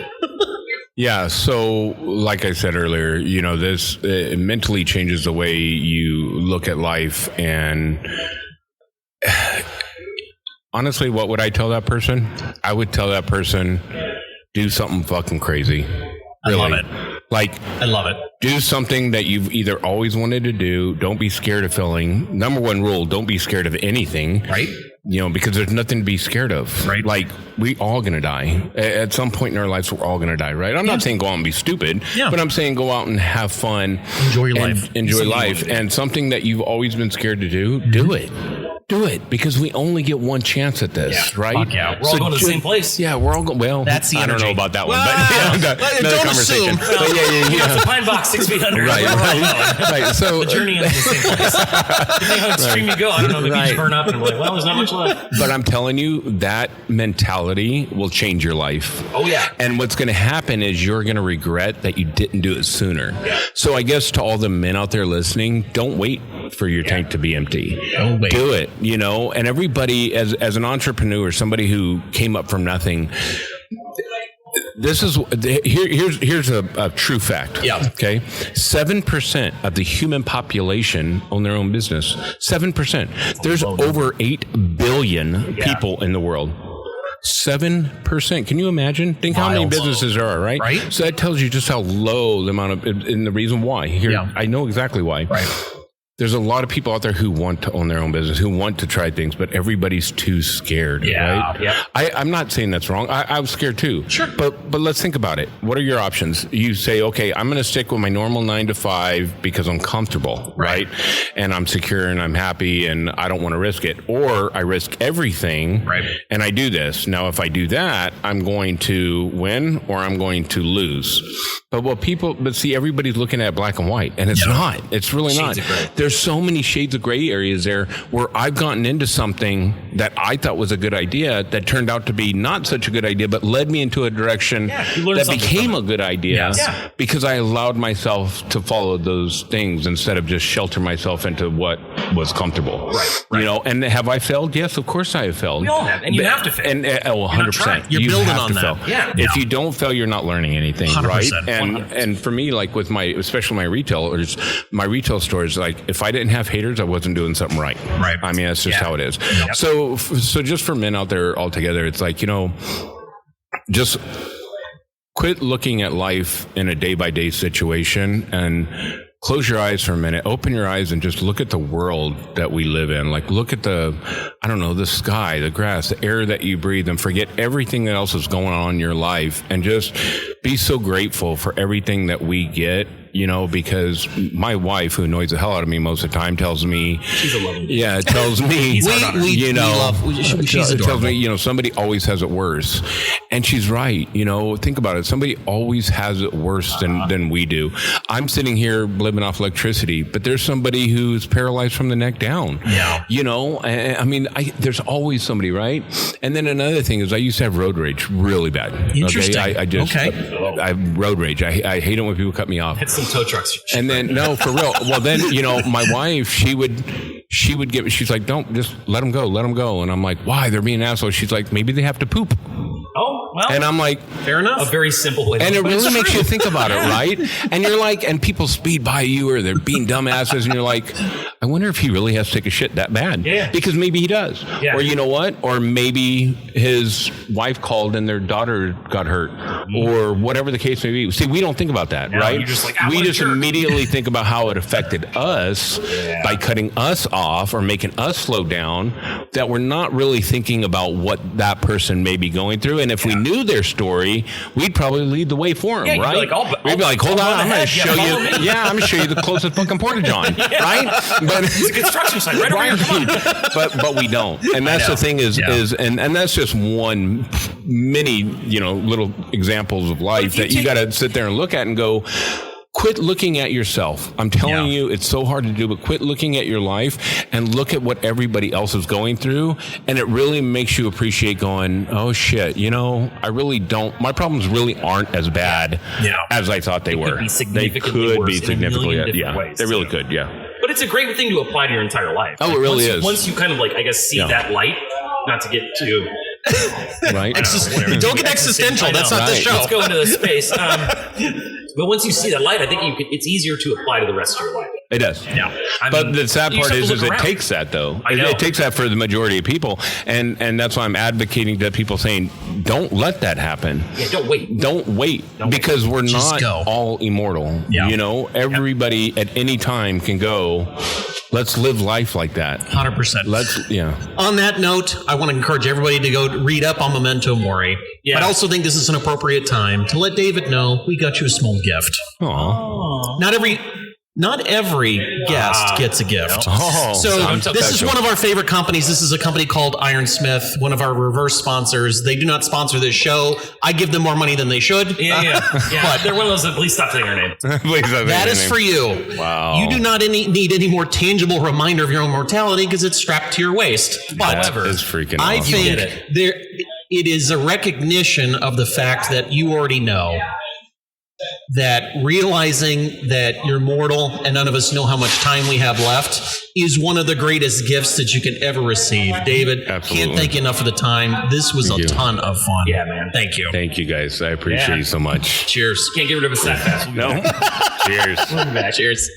Yeah, so like I said earlier, this it mentally changes the way you look at life. And honestly, what would I tell that person? I would tell that person, do something fucking crazy. Really. I love it. I love it. Do something that you've either always wanted to do. Don't be scared of failing. Number one rule, don't be scared of anything. Right. because there's nothing to be scared of. Right. Like, we all going to die. At some point in our lives, we're all going to die, right? I'm not saying go out and be stupid, but I'm saying go out and have fun. Enjoy your life. Enjoy life. And something that you've always been scared to do, do it. Do it, because we only get one chance at this, right? Fuck yeah. We're all going to the same place. Yeah, we're all going. Well, that's the energy. I don't know about that one, but another conversation. It's a pine box 6 feet under. Right. So the journey ends in the same place. Depending how extreme you go, I don't know. Maybe you just burn up and we're like, well, there's not much left. But I'm telling you, that mentality will change your life. Oh yeah. And what's going to happen is you're going to regret that you didn't do it sooner. Yeah. So I guess to all the men out there listening, don't wait for your tank to be empty. Don't wait. Do it. And everybody, as an entrepreneur, somebody who came up from nothing, here's a true fact. Yeah. Okay. 7% of the human population own their own business. 7%. There's over 8 billion people in the world. 7%. Can you imagine? Think how many businesses there are, right? Right. So that tells you just how low the amount of, and the reason why. I know exactly why. Right. There's a lot of people out there who want to own their own business, who want to try things, but everybody's too scared, right? Yeah. I'm not saying that's wrong. I was scared too. Sure. But let's think about it. What are your options? You say, okay, I'm going to stick with my normal 9 to 5 because I'm comfortable, right? And I'm secure and I'm happy and I don't want to risk it. Or I risk everything and I do this. Now, if I do that, I'm going to win or I'm going to lose. But see, everybody's looking at black and white, and it's not. It's really not. There's so many shades of gray areas there where I've gotten into something that I thought was a good idea that turned out to be not such a good idea, but led me into a direction that became a good idea because I allowed myself to follow those things instead of just shelter myself into what was comfortable. Right. And have I failed? Yes, of course I have failed. We all have, and you have to fail. And 100%. You're building on that. Fail. If you don't fail, you're not learning anything, 100%, right? And for me, like with especially my retail stores, like if I didn't have haters, I wasn't doing something right. Right. I mean, that's just how it is. Yep. So just for men out there altogether, it's like, just quit looking at life in a day by day situation and close your eyes for a minute, open your eyes and just look at the world that we live in. Like look at the sky, the grass, the air that you breathe, and forget everything else that's going on in your life and just be so grateful for everything that we get. Because my wife, who annoys the hell out of me most of the time, tells me she's a loving. Yeah, tells me she's tells me somebody always has it worse, and she's right. Think about it. Somebody always has it worse than we do. I'm sitting here living off electricity, but there's somebody who's paralyzed from the neck down. Yeah, I mean, there's always somebody, right? And then another thing is, I used to have road rage really bad. Interesting. Okay, I road rage. I hate it when people cut me off. Tow trucks. And then, no, for real. Well, then, my wife, she's like, don't, just let them go. And I'm like, why? They're being assholes. She's like, maybe they have to poop. Oh, well. And I'm like, fair enough. A very simple way. And it really makes you think about it, right? And you're like, and people speed by you or they're being dumbasses, and you're like, I wonder if he really has to take a shit that bad. Yeah. Because maybe he does. Yeah. Or you know what? Or maybe his wife called and their daughter got hurt. Or whatever the case may be. See, we don't think about that, right? You're just like, we just immediately think about how it affected us by cutting us off or making us slow down, that we're not really thinking about what that person may be going through. And if we knew their story, we'd probably lead the way for them, right? We'd be like, hold on, I'm going to show you. Yeah, I'm going to show you the closest fucking porte-john, right? But it's a construction site right over here. But we don't. And that's the thing is and that's just one many, little examples of life that you got to sit there and look at and go, quit looking at yourself. I'm telling you, it's so hard to do, but quit looking at your life and look at what everybody else is going through. And it really makes you appreciate going, oh shit, I really don't, my problems really aren't as bad as I thought they were. They could be significantly, ways, they really could, But it's a great thing to apply to your entire life. Oh, it really is. Once you kind of see that light, not to get too... right? Don't get existential. That's not the show. Let's go into the space. But once you see that light, I think it's easier to apply to the rest of your life. It does. Yeah. But the sad part is it around. takes that, though. I know. It takes that for the majority of people. And that's why I'm advocating to people saying, don't let that happen. Yeah, don't wait. Don't wait. Because we're Just not go. all immortal. Yeah. You know, everybody at any time can go. Let's live life like that. 100%. On that note, I want to encourage everybody to go read up on Memento Mori. Yeah. But I also think this is an appropriate time to let David know we got you a small gift. Aw. Not every guest gets a gift. Oh, So this is one of our favorite companies. This is a company called Ironsmith, one of our reverse sponsors. They do not sponsor this show. I give them more money than they should. Yeah. But they're one of those that please stop saying our name. That is for you. Wow. You do not need any more tangible reminder of your own mortality because it's strapped to your waist. But That is freaking I awesome. think You it is a recognition of the fact that you already know that realizing that you're mortal and none of us know how much time we have left is one of the greatest gifts that you can ever receive. David, Absolutely. can't thank you enough for the time. This was a ton of fun. Yeah, man. Thank you. Thank you, guys. I appreciate you so much. Cheers. Can't get rid of a sack fast. No. Cheers. Cheers.